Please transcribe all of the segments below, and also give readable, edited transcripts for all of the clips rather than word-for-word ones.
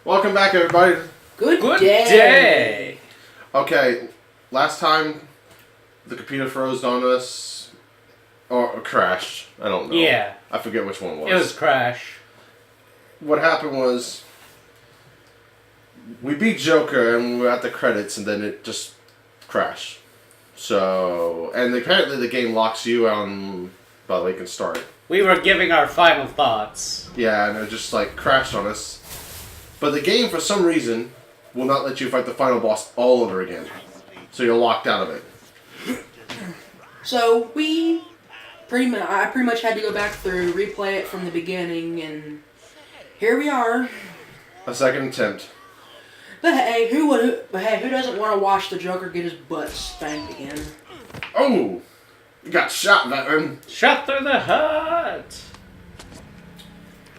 Welcome back, everybody. Good day. Okay, last time the computer froze on us, or crashed. I don't know. Yeah. I forget which one it was. It was Crash. What happened was we beat Joker and we were at the credits, and then it just crashed. So, and apparently the game locks you on, but we can start it. We were giving our final thoughts. Yeah, and it just like crashed on us. But the game, for some reason, will not let you fight the final boss all over again. So you're locked out of it. So I pretty much had to go back through, replay it from the beginning, and here we are. A second attempt. But hey, who doesn't want to watch the Joker get his butt spanked again? Oh! You got shot, veteran. Shot through the heart.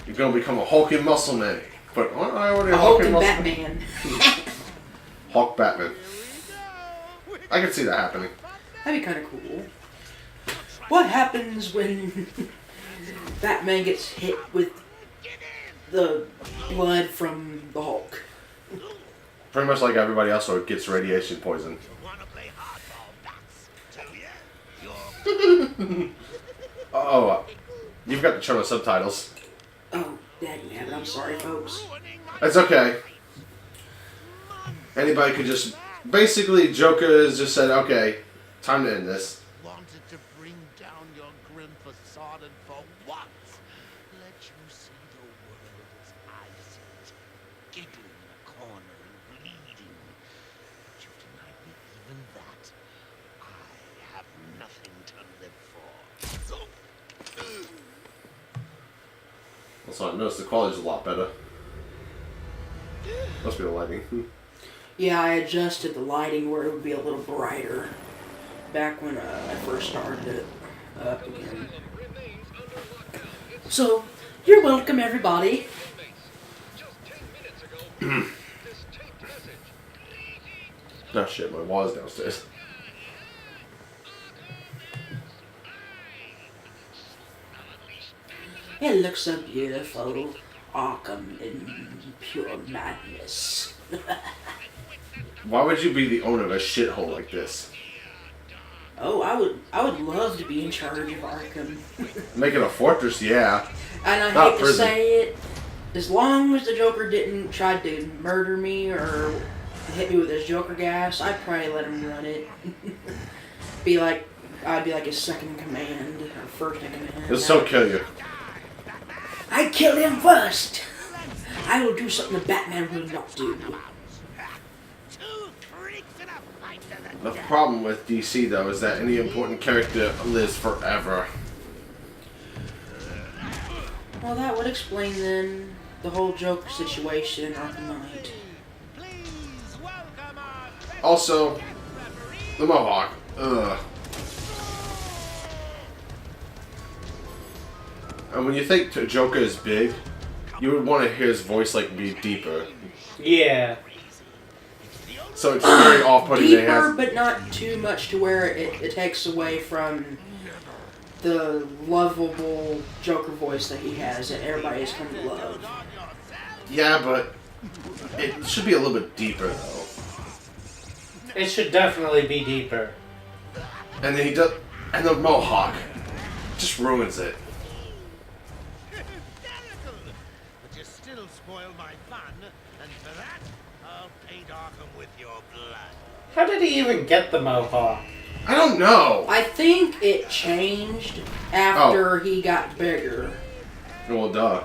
You're gonna become a hulking muscle man. But I already A hulking hulking muscle Batman. Hulk Batman. I can see that happening. That'd be kind of cool. What happens when Batman gets hit with the blood from the Hulk? Pretty much like everybody else, or it gets radiation poison. Oh, you forgot to turn on subtitles. Oh, dang, I'm sorry, folks. It's okay. Anybody could just... Basically, Joker has just said, okay, time to end this. Wanted to bring down your grim facade, and for what? Let you see the world as I see it. Gaping in a corner and bleeding. But you denied me even that. I have nothing to live for. Also, I noticed the quality's a lot better. Must be the lighting. Yeah, I adjusted the lighting where it would be a little brighter back when I first started it up again. So, you're welcome, everybody. Oh shit, my wall's downstairs. It looks so beautiful. Arkham in pure madness. Why would you be the owner of a shithole like this? Oh, I would love to be in charge of Arkham. Make it a fortress, yeah. And I Not hate to prison. say it, as long as the Joker didn't try to murder me or hit me with his Joker gas, I'd probably let him run it. I'd be like his second in command, or first in command. He'll still kill you. I kill him first. I will do something the Batman will not do. The problem with DC, though, is that any important character lives forever. Well, that would explain then the whole Joker situation in Arkham Knight. Also, the Mohawk. Ugh. And when you think Joker is big, you would want to hear his voice like be deeper. Yeah. So it's very off-putting. Deeper, but not too much to where it takes away from the lovable Joker voice that he has that everybody has come to love. Yeah, but it should be a little bit deeper, though. It should definitely be deeper. And then he does, and the Mohawk just ruins it. But you still spoil my fun, and for that, I'll paint Arkham with your blood. How did he even get the Mohawk? I don't know. I think it changed after he got bigger. Well, duh.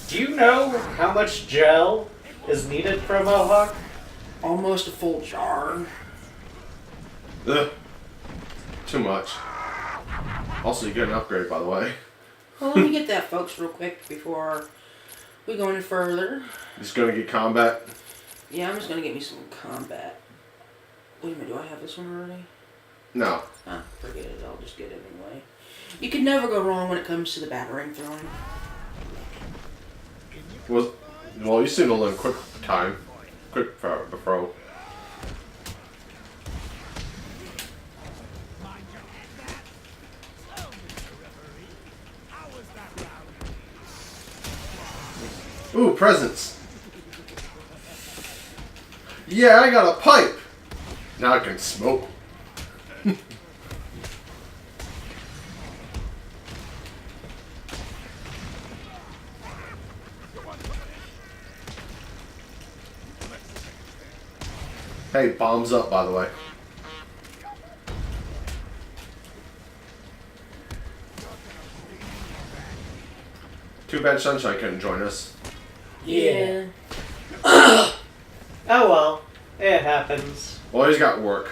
Do you know how much gel is needed for a Mohawk? Almost a full jar. Ugh. Too much. Also, you get an upgrade, by the way. Well, let me get that, folks, real quick before we go any further. Just gonna get combat. Yeah, I'm just gonna get me some combat. Wait a minute, do I have this one already? No. Ah, forget it. I'll just get it anyway. You can never go wrong when it comes to the battering throwing. Well, you seem to learn quick time. Quick throw. Ooh, presents. Yeah, I got a pipe. Now I can smoke. Hey, bombs up, by the way. Too bad Sunshine couldn't join us. Yeah. Oh well, it happens. Well, he's got work.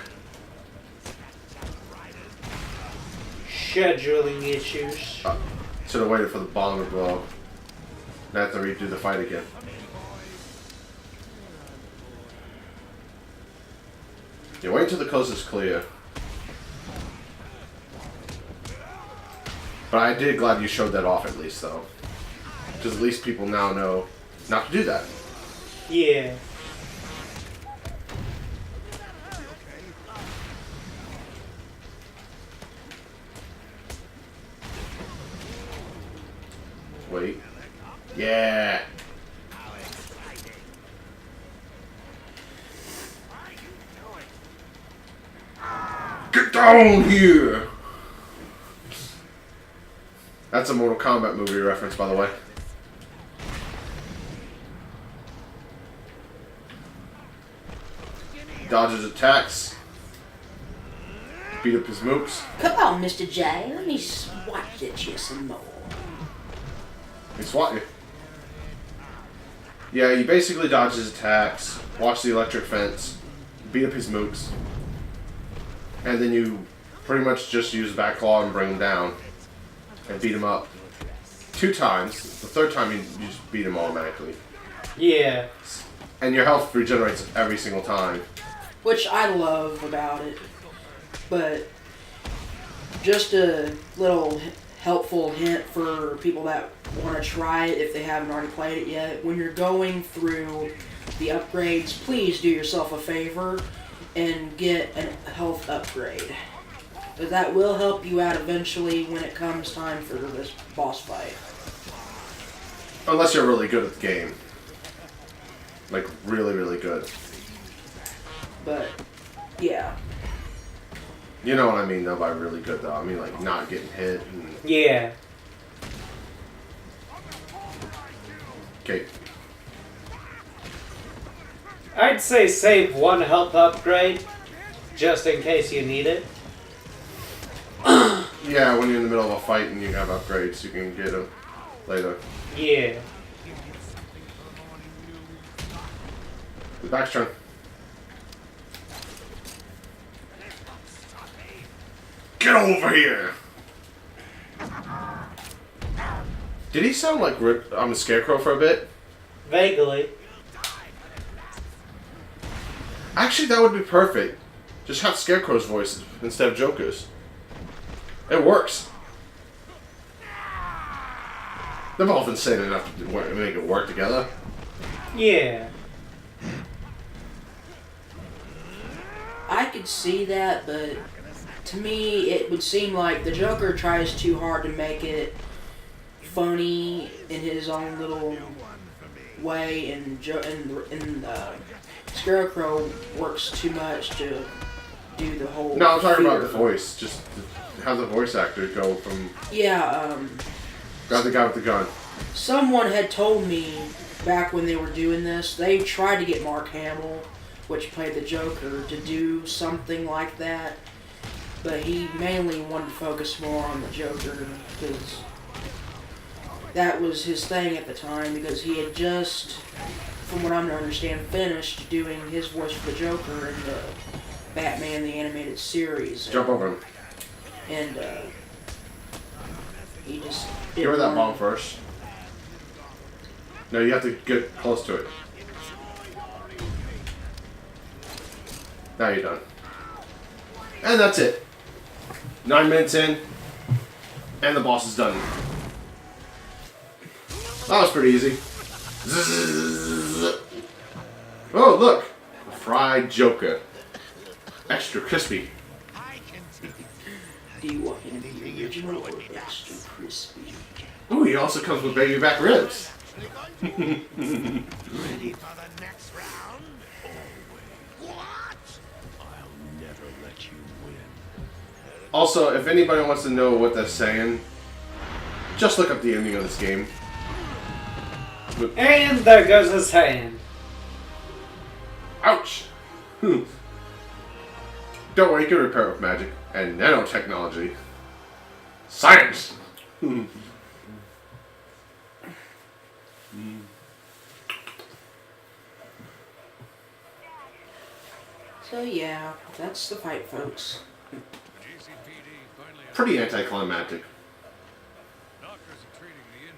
Scheduling issues. Should have waited for the bomb to blow. Now I have to redo the fight again. Yeah, wait until the coast is clear. But I did glad you showed that off at least, though. Because at least people now know not to do that. Yeah. Wait. Yeah. Get down here! That's a Mortal Kombat movie reference, by the way. Dodges attacks. Beat up his mooks. Come on, Mr. J. Let me swat at you some more. He swat you. Yeah, you basically dodge his attacks, watch the electric fence, beat up his mooks, and then you pretty much just use back claw and bring him down and beat him up 2 times. The 3rd time you just beat him automatically. Yeah. And your health regenerates every single time. Which I love about it. But just a little helpful hint for people that want to try it if they haven't already played it yet. When you're going through the upgrades, please do yourself a favor and get a health upgrade. But that will help you out eventually when it comes time for this boss fight. Unless you're really good at the game. Like, really, really good. But, yeah. You know what I mean, though, by really good, though. I mean, like, not getting hit. And... Yeah. Okay. I'd say save 1 health upgrade, just in case you need it. Yeah, when you're in the middle of a fight and you have upgrades, you can get them later. Yeah. The back's turn. Get over here! Did he sound like I'm a Scarecrow for a bit? Vaguely. Actually, that would be perfect. Just have Scarecrow's voice instead of Joker's. It works. They're both insane enough to make it work together. Yeah. I could see that, but to me, it would seem like the Joker tries too hard to make it funny in his own little way, and Scarecrow works too much to do the whole. No, I'm talking about the voice. Just have the voice actor go from. Yeah. Got the guy with the gun. Someone had told me back when they were doing this, they tried to get Mark Hamill, which played the Joker, to do something like that, but he mainly wanted to focus more on the Joker because that was his thing at the time, because he had just, from what I'm to understand, finished doing his voice for the Joker in the Batman the Animated Series. Jump over him. And he just Give her that bomb first. No, you have to get close to it. Now you're done. And that's it. 9 minutes in, and the boss is done. That was pretty easy. Oh, look! A fried Joker. Extra crispy. Do you want him to be the original or extra crispy? Ooh, he also comes with baby back ribs. Ready for the next round? I'll never let you win. Also, if anybody wants to know what they're saying, just look up the ending of this game. And there goes his hand. Ouch! Don't worry, you can repair it with magic and nanotechnology. Science! So yeah, that's the fight, folks. Pretty anticlimactic. Doctors are treating the injured.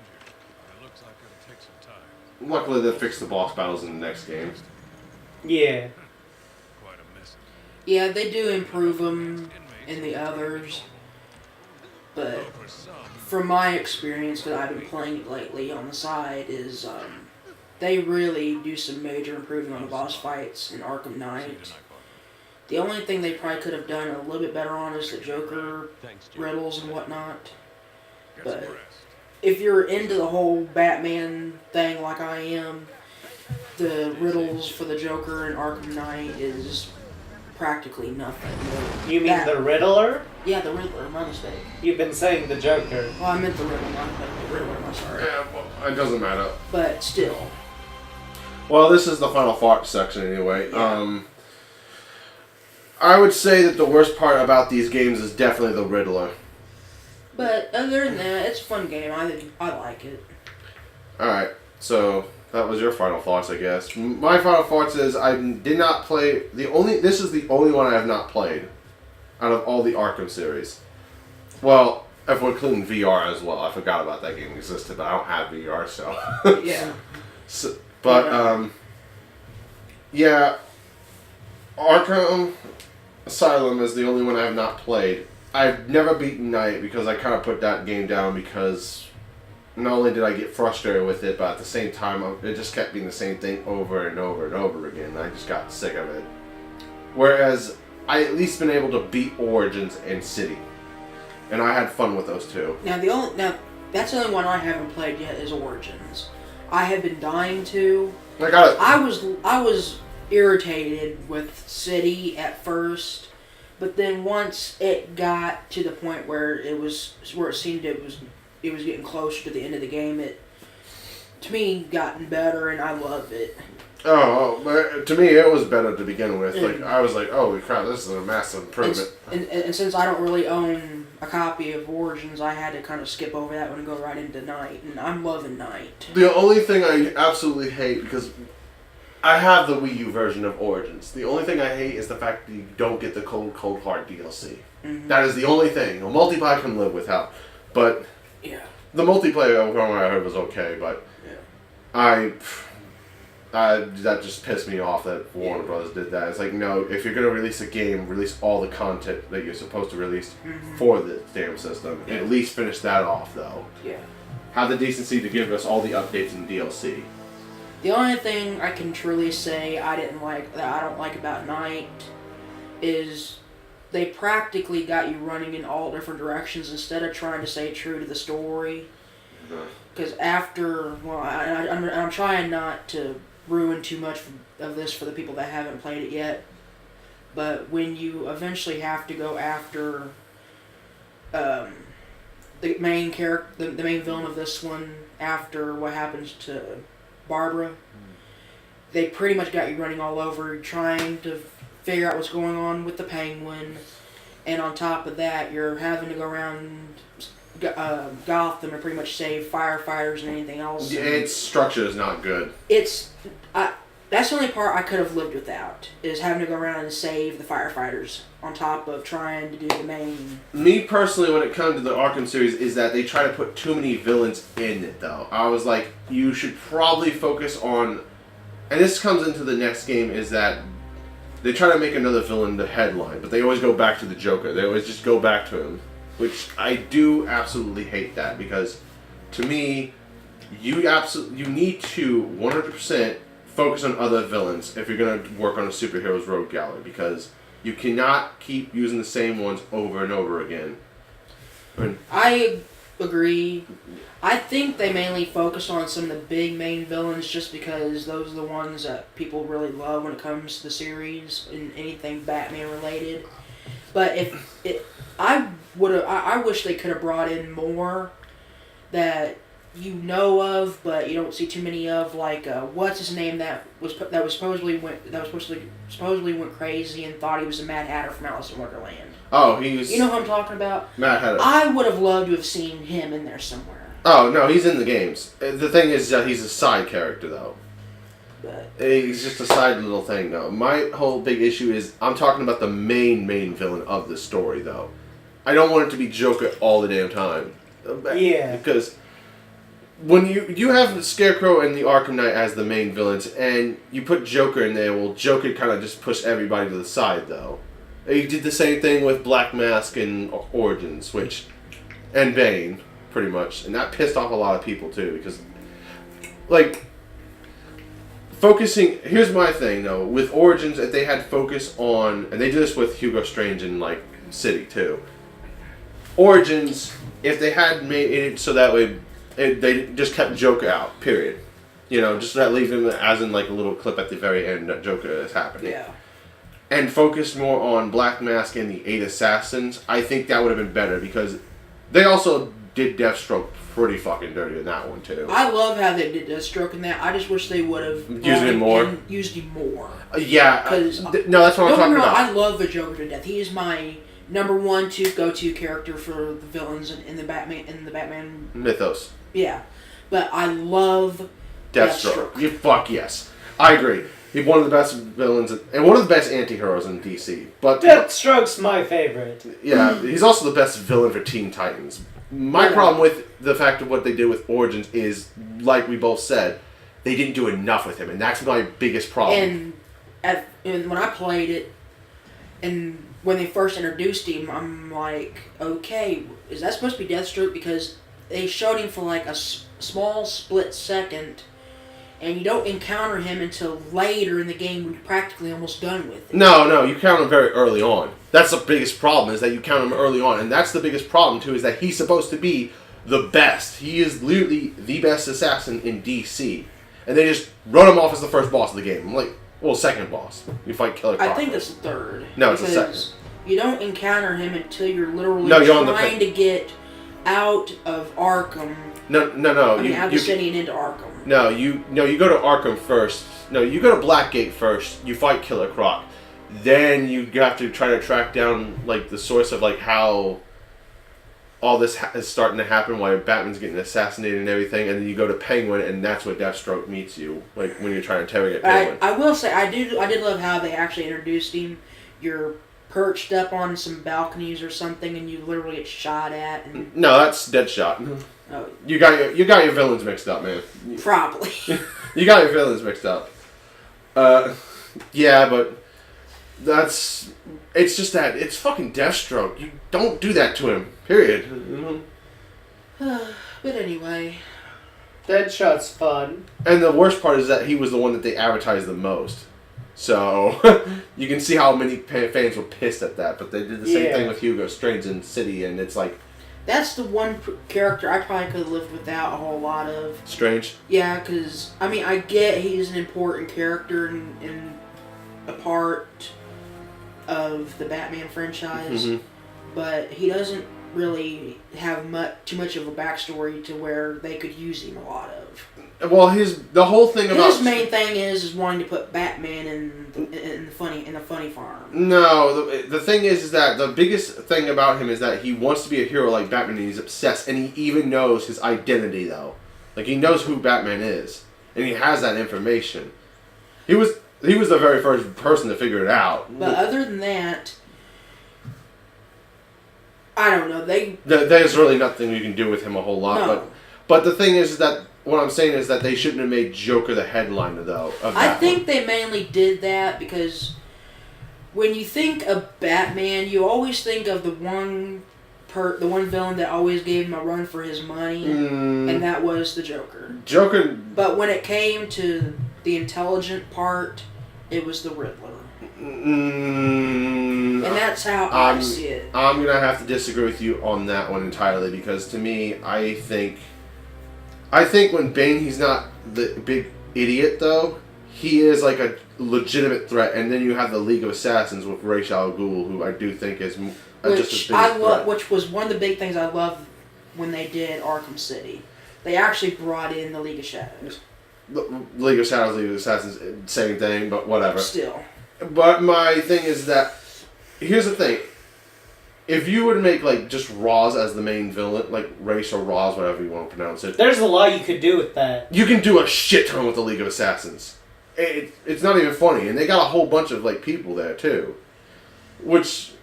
It looks like it'll take some time. Luckily, they fixed the boss battles in the next game. Yeah. Quite a mess. Yeah, they do improve them in the others, but from my experience that I've been playing it lately on the side is they really do some major improvement on the boss fights in Arkham Knight. The only thing they probably could have done a little bit better on is the Joker riddles and whatnot. But if you're into the whole Batman thing like I am, the riddles for the Joker in Arkham Knight is practically nothing. You mean the Riddler? Yeah, the Riddler, my mistake. You've been saying the Joker. Well, I meant the Riddler, not the Riddler, I'm sorry. Yeah, well, it doesn't matter. But still. Well, this is the final fart section anyway. Yeah. I would say that the worst part about these games is definitely the Riddler. But other than that, it's a fun game. I like it. Alright, so that was your final thoughts, I guess. My final thoughts is I did not play this is the only one I have not played out of all the Arkham series. Well, if we're including VR as well. I forgot about that game existed, but I don't have VR, so. Yeah. So, but yeah, Arkham Asylum is the only one I have not played. I've never beaten Knight because I kind of put that game down because not only did I get frustrated with it, but at the same time, it just kept being the same thing over and over and over again. I just got sick of it. Whereas, I at least been able to beat Origins and City. And I had fun with those two. Now that's the only one I haven't played yet is Origins. I have been dying to. I was irritated with City at first, but then once it got to the point where it seemed it was getting closer to the end of the game, it to me gotten better and I loved it. Oh, but to me it was better to begin with. Like I was like, holy crap, this is a massive improvement. And since I don't really own a copy of Origins, I had to kind of skip over that one and go right into Knight, and I'm loving Knight. The only thing I absolutely hate, because I have the Wii U version of Origins, the only thing I hate is the fact that you don't get the Cold Heart DLC. Mm-hmm. That is the only thing. The multiplayer I can live without, but yeah, the multiplayer from what I heard was okay, but yeah. that just pissed me off that Warner Brothers did that. It's like, no, if you're going to release a game, release all the content that you're supposed to release for the damn system. Yeah. At least finish that off, though. Yeah. Have the decency to give us all the updates and DLC. The only thing I can truly say I don't like about Knight is they practically got you running in all different directions instead of trying to stay true to the story. Because I'm trying not to ruin too much of this for the people that haven't played it yet, but when you eventually have to go after the main character, the main villain of this one, after what happens to Barbara, they pretty much got you running all over trying to figure out what's going on with the Penguin, and on top of that you're having to go around Gotham and pretty much save firefighters and anything else. Yeah, its structure is not good. That's the only part I could have lived without, is having to go around and save the firefighters on top of trying to do the main. Me personally, when it comes to the Arkham series, is that they try to put too many villains in it, though. I was like, you should probably focus on, and this comes into the next game, is that they try to make another villain the headline, but they always go back to the Joker. They always just go back to him. Which I do absolutely hate that, because to me, you need to 100% focus on other villains if you're going to work on a superhero's rogue gallery, because you cannot keep using the same ones over and over again. agree. I think they mainly focus on some of the big main villains just because those are the ones that people really love when it comes to the series and anything Batman related. But I wish they could have brought in more that you know of, but you don't see too many of. Like what's his name that supposedly went crazy and thought he was the Mad Hatter from Alice in Wonderland. Oh, he's... You know who I'm talking about? Mad Hatter. I would have loved to have seen him in there somewhere. Oh, no, he's in the games. The thing is that he's a side character, though. But He's just a side little thing, though. My whole big issue is I'm talking about the main villain of the story, though. I don't want it to be Joker all the damn time. Yeah. Because when you have Scarecrow and the Arkham Knight as the main villains, and you put Joker in there, well, Joker kind of just pushed everybody to the side, though. He did the same thing with Black Mask and Origins, and Bane, pretty much. And that pissed off a lot of people, too, because, like, here's my thing, though. With Origins, if they had focus on, and they do this with Hugo Strange in, like, City, too. Origins, if they had made it so that way, they just kept Joker out, period. You know, just not leave him as in, like, a little clip at the very end that Joker is happening. yeah. And focus more on Black Mask and the 8 Assassins, I think that would have been better, because they also did Deathstroke pretty fucking dirty in that one, too. I love how they did Deathstroke in that. I just wish they would have Used him more? Used him more. Yeah. Because no, that's what I'm talking about. I love the Joker to death. He is my number one go-to character for the villains in the Batman Mythos. Yeah, but I love Deathstroke. You fuck yes. I agree. He's one of the best villains and one of the best anti-heroes in DC. But Deathstroke's my favorite. Yeah, he's also the best villain for Teen Titans. My problem with the fact of what they did with Origins is, like we both said, they didn't do enough with him, and that's my biggest problem. And when I played it, and when they first introduced him, I'm like, okay, is that supposed to be Deathstroke? Because they showed him for like a small split second, and you don't encounter him until later in the game when you're practically almost done with it. No, you count him very early on. That's the biggest problem, is that you count him early on, and that's the biggest problem too, is that he's supposed to be the best. He is literally the best assassin in DC. And they just wrote him off as the first boss of the game. I'm like, well, second boss. You fight Killer Croc. I think it's the third. No, it's the second. You don't encounter him until you're literally trying to get out of Arkham. No. I mean, out of the city and into Arkham. No, you go to Arkham first. No, you go to Blackgate first. You fight Killer Croc. Then you have to try to track down like the source of like how all this is starting to happen, why Batman's getting assassinated and everything, and then you go to Penguin, and that's where Deathstroke meets you, like when you're trying to interrogate Penguin. I will say I did love how they actually introduced him. You're perched up on some balconies or something, and you literally get shot at. And no, that's Deadshot. Oh. You got your villains mixed up, man. Probably. You got your villains mixed up. Yeah, but it's just that it's fucking Deathstroke. You don't do that to him. Period. But anyway, Deadshot's fun. And the worst part is that he was the one that they advertised the most. So you can see how many fans were pissed at that. But they did the same thing with Hugo Strange in City, and it's like, that's the one character I probably could have lived without a whole lot of. Strange? Yeah, because, I mean, I get he's an important character and a part of the Batman franchise, but he doesn't really have too much of a backstory to where they could use him a lot of. Well, the whole thing about his main thing is wanting to put Batman in the funny farm. No, the thing is that the biggest thing about him is that he wants to be a hero like Batman, and he's obsessed, and he even knows his identity though. Like he knows who Batman is, and he has that information. He was the very first person to figure it out. But other than that, I don't know. There's really nothing you can do with him a whole lot. No. But the thing is that what I'm saying is that they shouldn't have made Joker the headliner though. I think they mainly did that because when you think of Batman, you always think of the one villain that always gave him a run for his money, and that was the Joker. Joker. But when it came to the intelligent part it was the Riddler. And that's how I see it. I'm gonna have to disagree with you on that one entirely, because to me, I think when Bane, he's not the big idiot though. He is like a legitimate threat, and then you have the League of Assassins with Ra's al Ghul, who I do think is just as big a threat. Which was one of the big things I loved when they did Arkham City. They actually brought in the League of Shadows. The League of Shadows, League of Assassins, same thing, but whatever. Still. But my thing is that, here's the thing. If you were to make, like, just Ra's as the main villain, like Ra's or Ra's, whatever you want to pronounce it. There's a lot you could do with that. You can do a shit ton with the League of Assassins. It's not even funny. And they got a whole bunch of, like, people there, too. Which,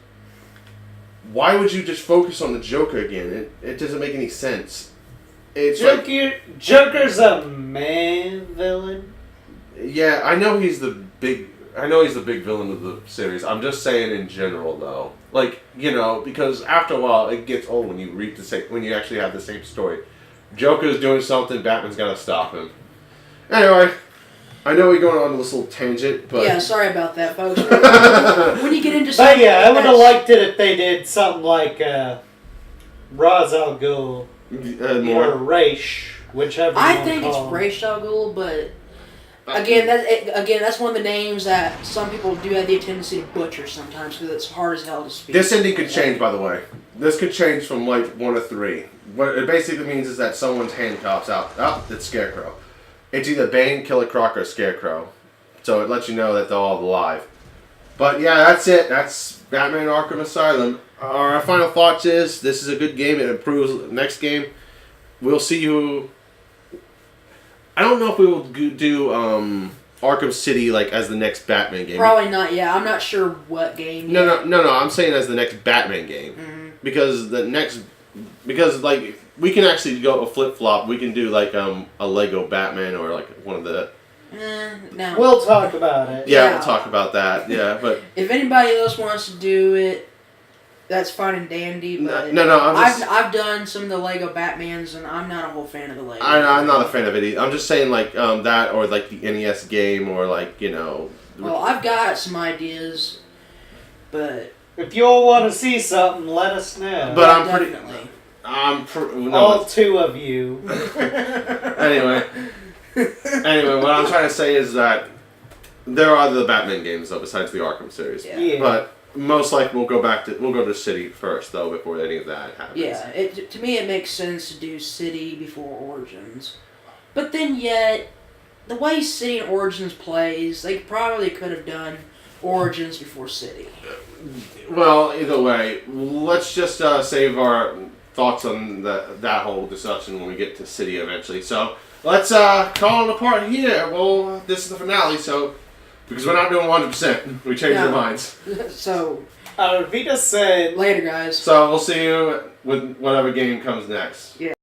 why would you just focus on the Joker again? It doesn't make any sense. It's Joker's a main villain. Yeah, I know he's the big villain of the series. I'm just saying in general, though. Like, you know, because after a while it gets old when you read when you actually have the same story. Joker's doing something, Batman's gotta stop him. Anyway, I know we're going on this little tangent, but yeah, sorry about that, folks. When you get into But something, yeah, I would have liked it if they did something like Ra's al Ghul or Raish, whichever. I think it's Ra's al Ghul, but again, that's one of the names that some people do have the tendency to butcher sometimes because it's hard as hell to speak. This ending could change, by the way. This could change from like 1 to 3. What it basically means is that someone's handcuffs out. Oh, it's Scarecrow. It's either Bane, Killer Croc, or Scarecrow. So it lets you know that they're all alive. But yeah, that's it. That's Batman Arkham Asylum. Our final thoughts is, this is a good game. It improves next game. We'll see you... I don't know if we will do Arkham City like as the next Batman game. Probably not. Yeah, I'm not sure what game. No. I'm saying as the next Batman game, because like we can actually go a flip flop. We can do like a Lego Batman or like one of the. No. We'll talk about it. Yeah, we'll talk about that. Yeah, but if anybody else wants to do it, that's fine and dandy. But no. I've done some of the Lego Batmans, and I'm not a whole fan of the Lego. I'm not a fan of it either. I'm just saying like that or like the NES game or like, you know. Well, I've got some ideas, but if you all want to see something, let us know. But definitely. All two of you. Anyway, what I'm trying to say is that there are other Batman games though besides the Arkham series. Yeah. But most likely we'll go to City first though before any of that happens. Yeah, to me it makes sense to do City before Origins, but then yet the way City and Origins plays, they probably could have done Origins before City. Well, either way, let's just save our thoughts on that whole discussion when we get to City eventually. So let's call it apart here. Well, this is the finale, so. Because we're not doing 100%. We changed our minds. So. Vita said. Later, guys. So we'll see you with whatever game comes next. Yeah.